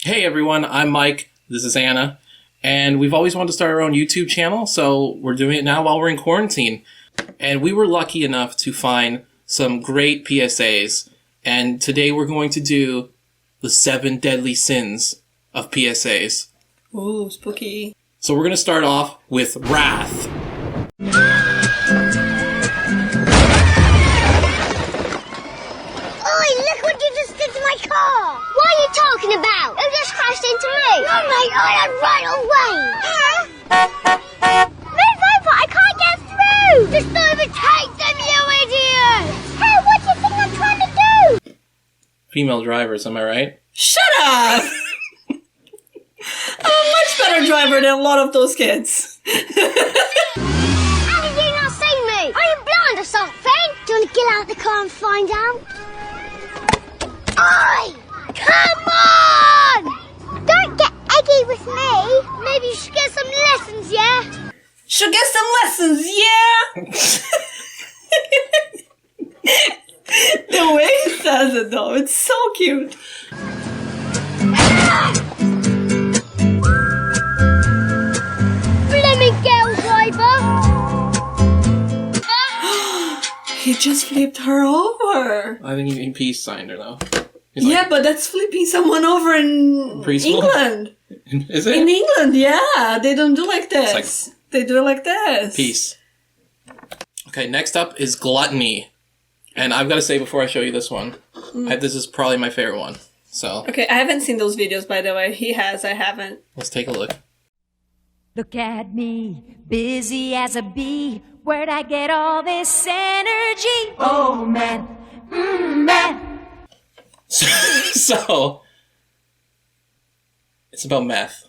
Hey everyone, I'm Mike, this is Anna, and we've always wanted to start our own YouTube channel, so we're doing it now while we're in quarantine. And we were lucky enough to find some great PSAs, and today we're going to do the 7 deadly sins of PSAs. Ooh, spooky. So we're going to start off with wrath. Car. What are you talking about? You just crashed into me. No, mate, I am right away. Move over, I can't get through. Just don't overtake them, you idiot. Hey, what do you think I'm trying to do? Female drivers, am I right? Shut up! I'm a much better driver than a lot of those kids. How did you not see me? Are you blind or something? Do you want to get out of the car and find out? Oi! Come on! Don't get eggy with me. Maybe you should get some lessons, yeah? Should get some lessons, yeah? The way he says it, though, it's so cute. Blimmin' girl driver! He just flipped her over. I think he peace signed her though. Yeah, but that's flipping someone over in Preschool? England. Is it? In England, yeah. They don't do like this. It's they do it like this. Peace. Okay, next up is gluttony. And I've got to say before I show you this one, this is probably my favorite one. So Okay, I haven't seen those videos, by the way. He has, I haven't. let's take a look. Look at me, busy as a bee. Where'd I get all this energy? Oh man, man. So it's about meth.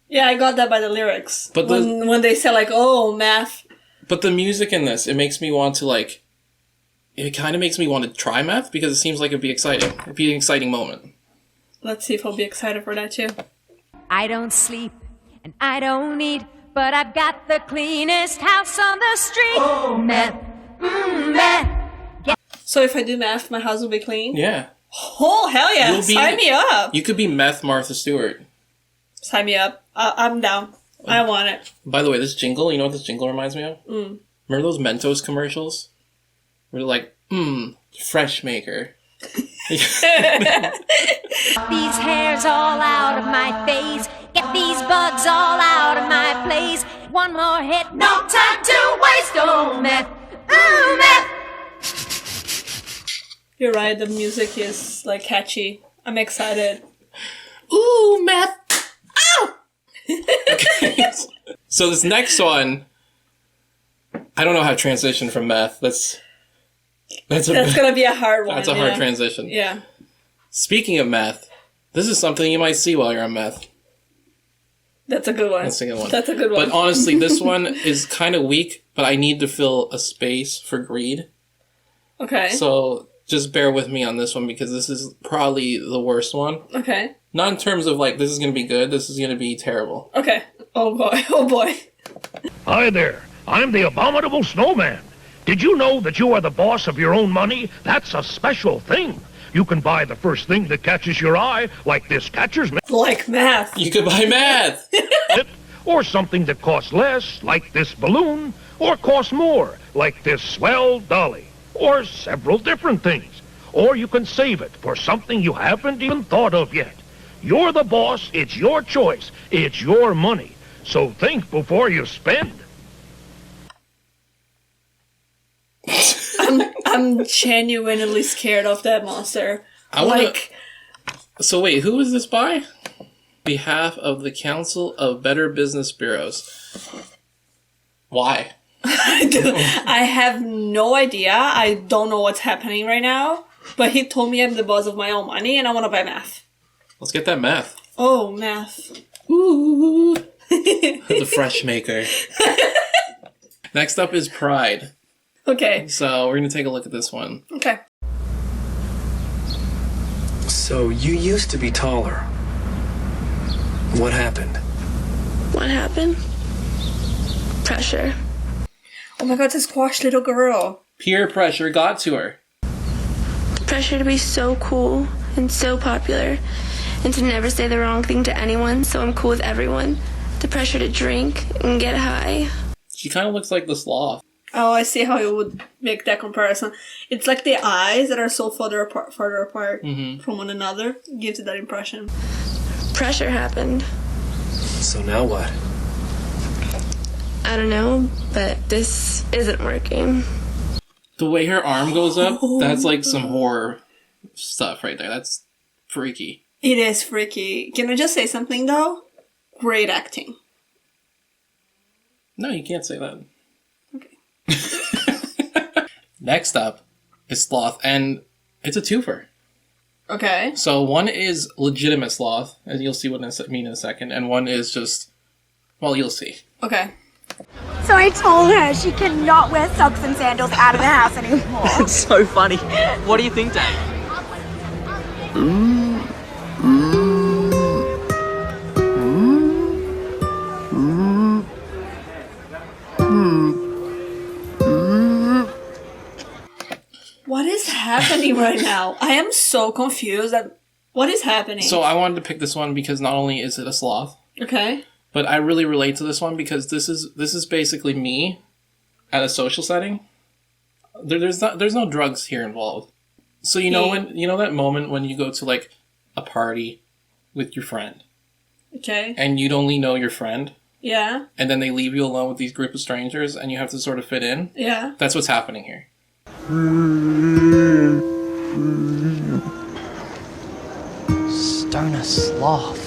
Yeah, I got that by the lyrics. But when they say like, oh, math. But the music in this, it makes me want to like, it kind of makes me want to try meth because it seems like it'd be exciting. It'd be an exciting moment. Let's see if I'll be excited for that too. I don't sleep and I don't eat, but I've got the cleanest house on the street. Oh, meth, meth. So if I do math, my house will be clean? Yeah. Oh, hell yeah. Sign me up. You could be meth Martha Stewart. Sign me up. I'm down. I want it. By the way, this jingle, you know what this jingle reminds me of? Remember those Mentos commercials? Where they're like, fresh maker. These hairs all out of my face. Get these bugs all out of my place. One more hit, no time to waste. Oh, meth, meth. You're right, the music is like catchy. I'm excited. Ooh, meth. Ow! Okay. So this next one, I don't know how to transition from meth. That's gonna be a hard one. That's a hard transition. Yeah. Speaking of meth, this is something you might see while you're on meth. That's a good one. That's a good one. That's a good one. But honestly, this one is kind of weak, but I need to fill a space for greed. Okay. So just bear with me on this one because this is probably the worst one. Okay. Not in terms of like, this is going to be good, this is going to be terrible. Okay. Oh boy. Oh boy. Hi there. I'm the abominable snowman. Did you know that you are the boss of your own money? That's a special thing. You can buy the first thing that catches your eye, like this catcher's mitt, Like math. You could buy math! or something that costs less, like this balloon, or costs more, like this swell dolly, or several different things. Or you can save it for something you haven't even thought of yet. You're the boss, it's your choice, it's your money. So think before you spend. I'm genuinely scared of that monster. So wait, who is this by? On behalf of the Council of Better Business Bureaus. Why? I have no idea. I don't know what's happening right now. But he told me I'm the boss of my own money and I want to buy math. Let's get that math. Oh, math. Ooh. The fresh maker. Next up is pride. Okay. So we're going to take a look at this one. Okay. So you used to be taller. What happened? What happened? Pressure. Oh my god, it's a squash little girl. Peer pressure got to her. Pressure to be so cool and so popular and to never say the wrong thing to anyone, so I'm cool with everyone. The pressure to drink and get high. She kind of looks like the sloth. Oh, I see how you would make that comparison. It's like the eyes that are so further apart from one another gives it that impression. Pressure happened. So now what? I don't know, but this isn't working. The way her arm goes up, that's like some horror stuff right there. That's freaky. It is freaky. Can I just say something though? Great acting. No, you can't say that. Okay. Next up is sloth, and it's a twofer. Okay. So one is legitimate sloth, and you'll see what I mean in a second, and one is just, well, you'll see. Okay. So I told her she cannot wear socks and sandals out of the house anymore. It's so funny. What do you think, Dave? What is happening right now? I am so confused. What is happening? So I wanted to pick this one because not only is it a sloth, Okay. but I really relate to this one because this is basically me at a social setting. There's no drugs here involved. So you know that moment when you go to like a party with your friend Okay. and you'd only know your friend, Yeah. and then they leave you alone with these group of strangers and you have to sort of fit in. Yeah. That's what's happening here. Stoner sloth.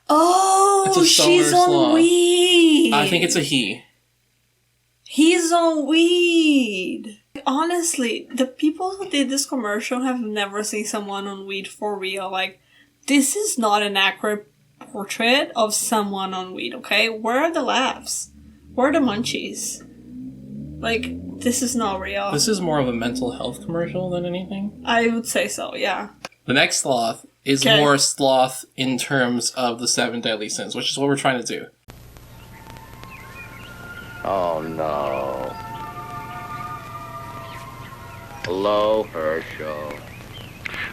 Oh, It's a stoner she's on sloth. weed. I think it's a he. He's on weed. Honestly, the people who did this commercial have never seen someone on weed for real. Like, this is not an accurate portrait of someone on weed, okay? Where are the laughs? Where are the munchies? Like, this is not real. This is more of a mental health commercial than anything. I would say so, yeah. The next sloth is Okay. more sloth in terms of the 7 deadly sins, which is what we're trying to do. Oh no. Hello, Herschel.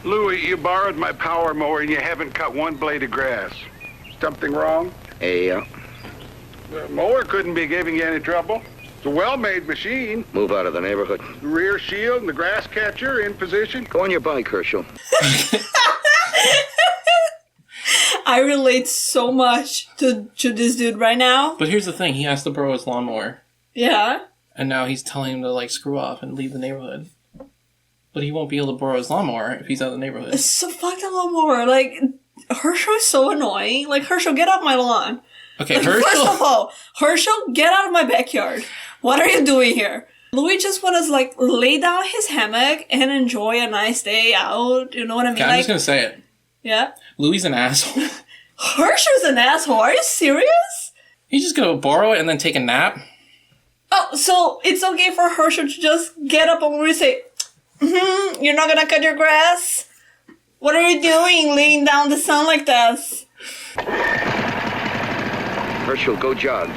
Louis, you borrowed my power mower and you haven't cut one blade of grass. Something wrong? Yeah. The mower couldn't be giving you any trouble. It's a well-made machine. Move out of the neighborhood. The rear shield and the grass catcher in position. Go on your bike, Herschel. I relate so much to this dude right now. But here's the thing, he has to borrow his lawnmower. Yeah. And now he's telling him to, like, screw off and leave the neighborhood. But he won't be able to borrow his lawnmower if he's out of the neighborhood. It's so fucking lawnmower. Like, Herschel is so annoying. Like, Herschel, get off my lawn. Okay, Like, Herschel... first of all, Herschel, get out of my backyard. What are you doing here? Louis just wants to, like, lay down his hammock and enjoy a nice day out. You know what I mean? Okay, I'm like, just gonna say it. yeah. Louis an asshole. Herschel's an asshole. Are you serious? He's just gonna borrow it and then take a nap. Oh, so it's okay for Herschel to just get up and Louis say, you're not gonna cut your grass? What are you doing laying down the sun like this? Herschel, go jog.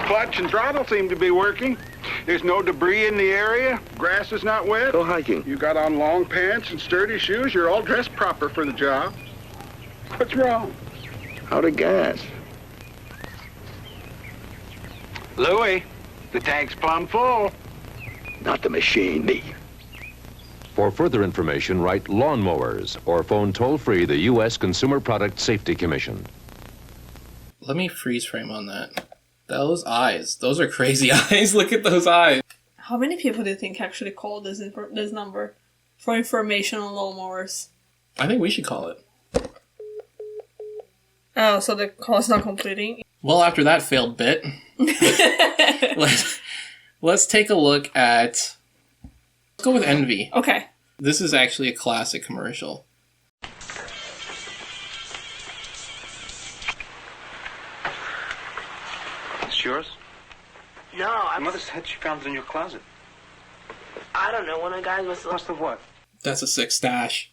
Clutch and throttle seem to be working. There's no debris in the area. Grass is not wet. Go hiking. You got on long pants and sturdy shoes. You're all dressed proper for the job. What's wrong? Out of gas. Louis, the tank's plumb full. Not the machine, me. For further information, write lawnmowers or phone toll-free the U.S. Consumer Product Safety Commission. Let me freeze frame on that. Those eyes. Those are crazy eyes. Look at those eyes. How many people do you think actually called this number for information on lawnmowers? I think we should call it. Oh, so the call's not completing? Well, after that failed bit, let's take a look at... Let's go with Envy. Okay. This is actually a classic commercial. It's yours? No, Mother said she found it in your closet. I don't know. One of the guys must Must have what? That's a sick stash.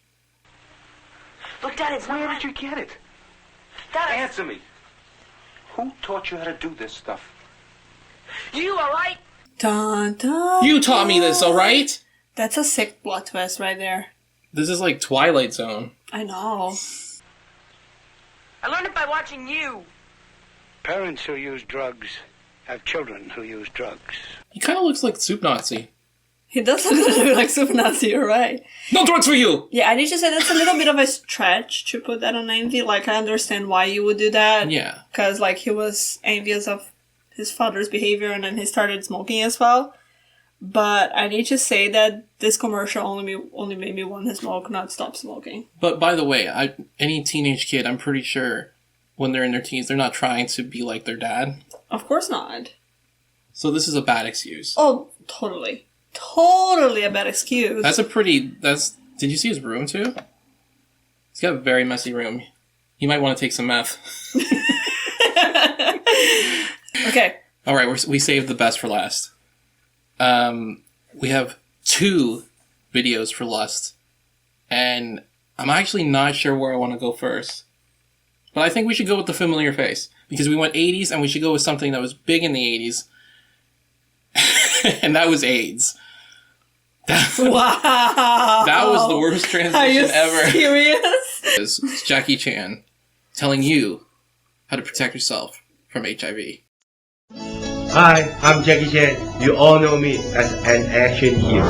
Look, Dad, it's Where did you get it? Dad, Answer me. Who taught you how to do this stuff? You all right? Dun, dun, You taught me this, alright? That's a sick plot twist right there. This is like Twilight Zone. I know. I learned it by watching you. Parents who use drugs have children who use drugs. He kind of looks like Soup Nazi. He does look like Super Nazi, you're right. No drugs for you! Yeah, I need to say that's a little bit of a stretch to put that on envy. Like, I understand why you would do that. Yeah. Because, like, he was envious of his father's behavior and then he started smoking as well. But I need to say that this commercial only made me want to smoke, not stop smoking. But by the way, any teenage kid, I'm pretty sure when they're in their teens, they're not trying to be like their dad. Of course not. So this is a bad excuse. Oh, totally. Totally a bad excuse. Did you see his room too? He's got a very messy room. You might want to take some meth. Okay. Alright, we saved the best for last. We have 2 videos for lust. And I'm actually not sure where I want to go first. But I think we should go with the familiar face. Because we went 80s and we should go with something that was big in the 80s. And that was AIDS. Wow. That was the worst transition ever. Are you serious? It's Jackie Chan telling you how to protect yourself from HIV. Hi, I'm Jackie Chan. You all know me as an action hero.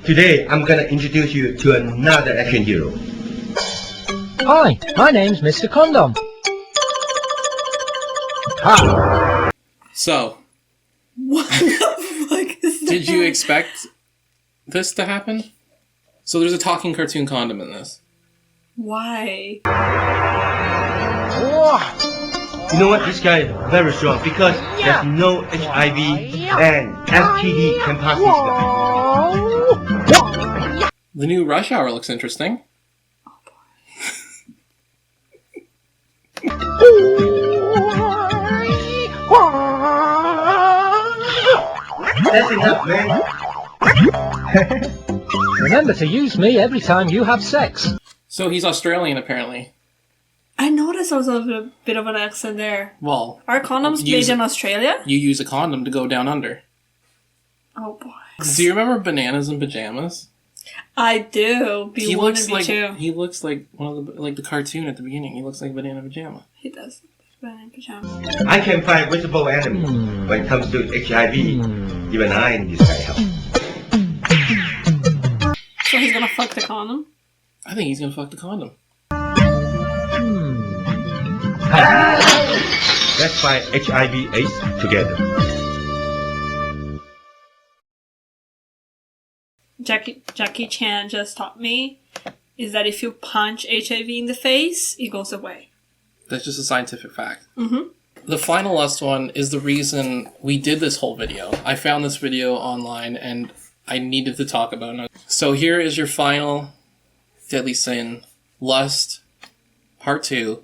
Today, I'm gonna introduce you to another action hero. Hi, my name's Mr. Condom. Hi. So, what the fuck is that? Did you expect this to happen? So there's a talking cartoon condom in this. Why? You know what? This guy is very strong because there's no HIV and STD can pass this guy. The new Rush Hour looks interesting. That's enough, man. Remember to use me every time you have sex. So he's Australian, apparently. I noticed there was a bit of an accent there. Well, are condoms made in Australia? You use a condom to go down under. Oh boy. Do you remember Bananas in Pajamas? I do. He looks like one of the cartoon at the beginning. He looks like Banana Pajama. He does. Banana Pajama. I can find visible enemy when it comes to HIV. Even I need this guy help. So he's gonna fuck the condom? I think he's gonna fuck the condom. Let's fight HIV/AIDS together. Jackie Chan just taught me is that if you punch HIV in the face, it goes away. That's just a scientific fact. Mm-hmm. The final last one is the reason we did this whole video. I found this video online and I needed to talk about it. So here is your final deadly sin, lust, part 2.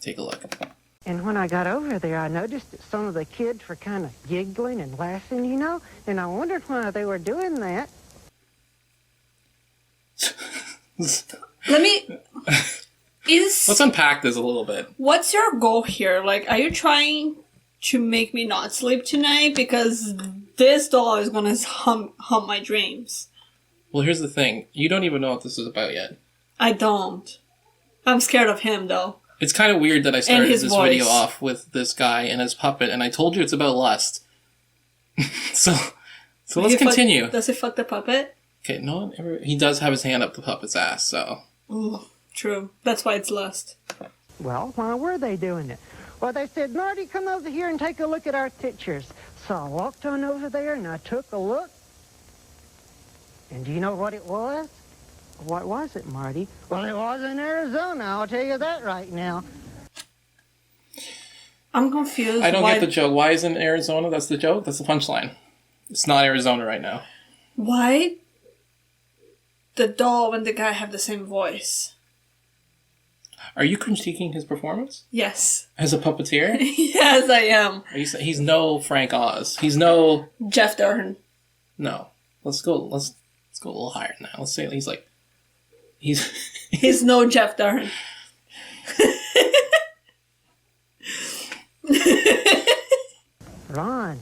Take a look. And when I got over there, I noticed that some of the kids were kind of giggling and laughing, you know, and I wondered why they were doing that. Let's unpack this a little bit. What's your goal here? Like, are you trying to make me not sleep tonight? Because this doll is gonna haunt my dreams. Well, here's the thing. You don't even know what this is about yet. I don't. I'm scared of him, though. It's kind of weird that I started this voice. video off with this guy and his puppet, and I told you it's about lust. so let's continue. Does he fuck the puppet? Okay, he does have his hand up the puppet's ass, so. Ooh, true. That's why it's lust. Well, why were they doing it? Well, they said, Marty, come over here and take a look at our pictures. So I walked on over there and I took a look. And do you know what it was? What was it, Marty? Well, it was in Arizona, I'll tell you that right now. I'm confused. I don't get the joke. Why isn't Arizona? That's the joke? That's the punchline. It's not Arizona right now. Why the doll and the guy have the same voice? Are you critiquing his performance? Yes. As a puppeteer? Yes, I am. He's no Frank Oz. He's no... Jeff Dern. No. Let's go a little higher now. Let's say he's like... He's no Jeff Dern. Ron,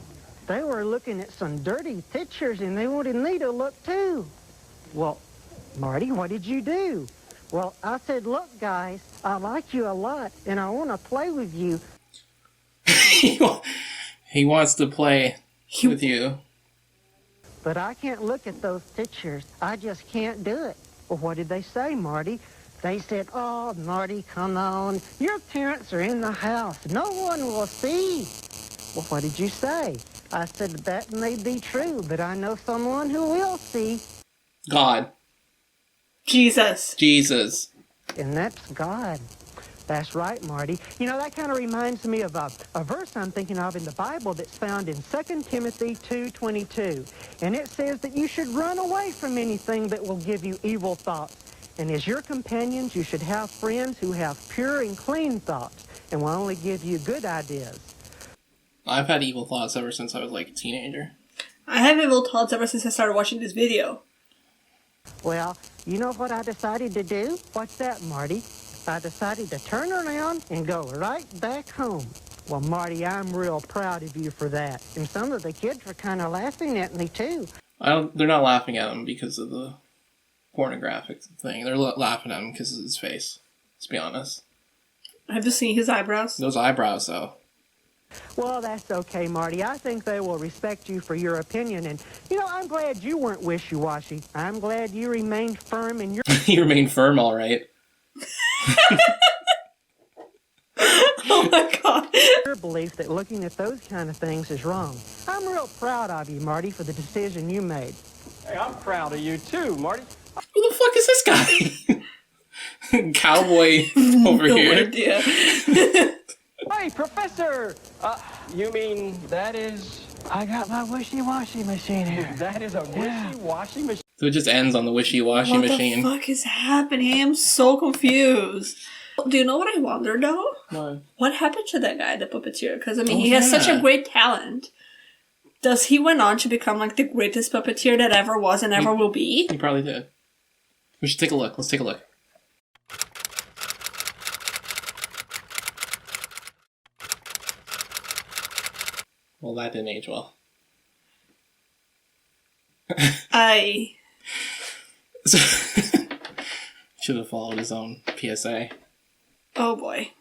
they were looking at some dirty pictures and they wanted me to look too. Well, Marty, what did you do? Well, I said, look, guys, I like you a lot and I want to play with you. He wants to play with you. But I can't look at those pictures. I just can't do it. Well, what did they say, Marty? They said, oh, Marty, come on. Your parents are in the house. No one will see. Well, what did you say? I said, that may be true, but I know someone who will see. God. Jesus. Jesus. And that's God. That's right, Marty. You know, that kind of reminds me of a verse I'm thinking of in the Bible that's found in 2 Timothy 2:22. And it says that you should run away from anything that will give you evil thoughts. And as your companions, you should have friends who have pure and clean thoughts and will only give you good ideas. I've had evil thoughts ever since I was like a teenager. I have evil thoughts ever since I started watching this video. Well, you know what I decided to do? What's that, Marty? I decided to turn around and go right back home. Well, Marty, I'm real proud of you for that. And some of the kids were kind of laughing at me, too. They're not laughing at him because of the pornographic thing. They're laughing at him because of his face. Let's be honest. Have you seen his eyebrows? Those eyebrows, though. Well, that's okay, Marty. I think they will respect you for your opinion. And, you know, I'm glad you weren't wishy-washy. I'm glad you remained firm in your... You remain firm, all right. Oh my God. Your belief that looking at those kind of things is wrong. I'm real proud of you, Marty, for the decision you made. Hey, I'm proud of you too, Marty. Who the fuck is this guy? Cowboy over here. Idea. Hey, Professor! You mean that is... I got my wishy-washy machine here. That is a wishy-washy machine? So it just ends on the wishy-washy machine. What the fuck is happening? I'm so confused. Do you know what I wonder, though? What? What happened to that guy, the puppeteer? Because, I mean, he has such a great talent. Does he went on to become, like, the greatest puppeteer that ever was and ever will be? He probably did. We should take a look. Let's take a look. Well, that didn't age well. Should have followed his own PSA. Oh boy.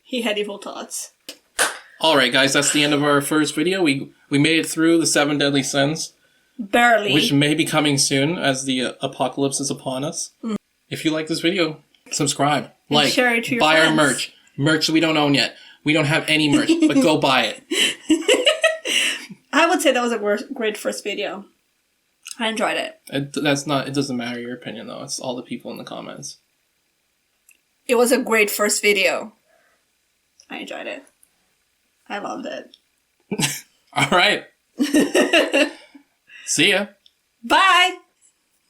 He had evil thoughts. Alright guys, that's the end of our first video. We made it through the 7 deadly sins. Barely. Which may be coming soon as the apocalypse is upon us. Mm. If you like this video, subscribe, and like, share it to your buy friends. Our merch. Merch we don't own yet. We don't have any merch, but go buy it. I would say that was a great first video. I enjoyed it. It doesn't matter your opinion though. It's all the people in the comments. It was a great first video. I enjoyed it. I loved it. All right. See ya. Bye.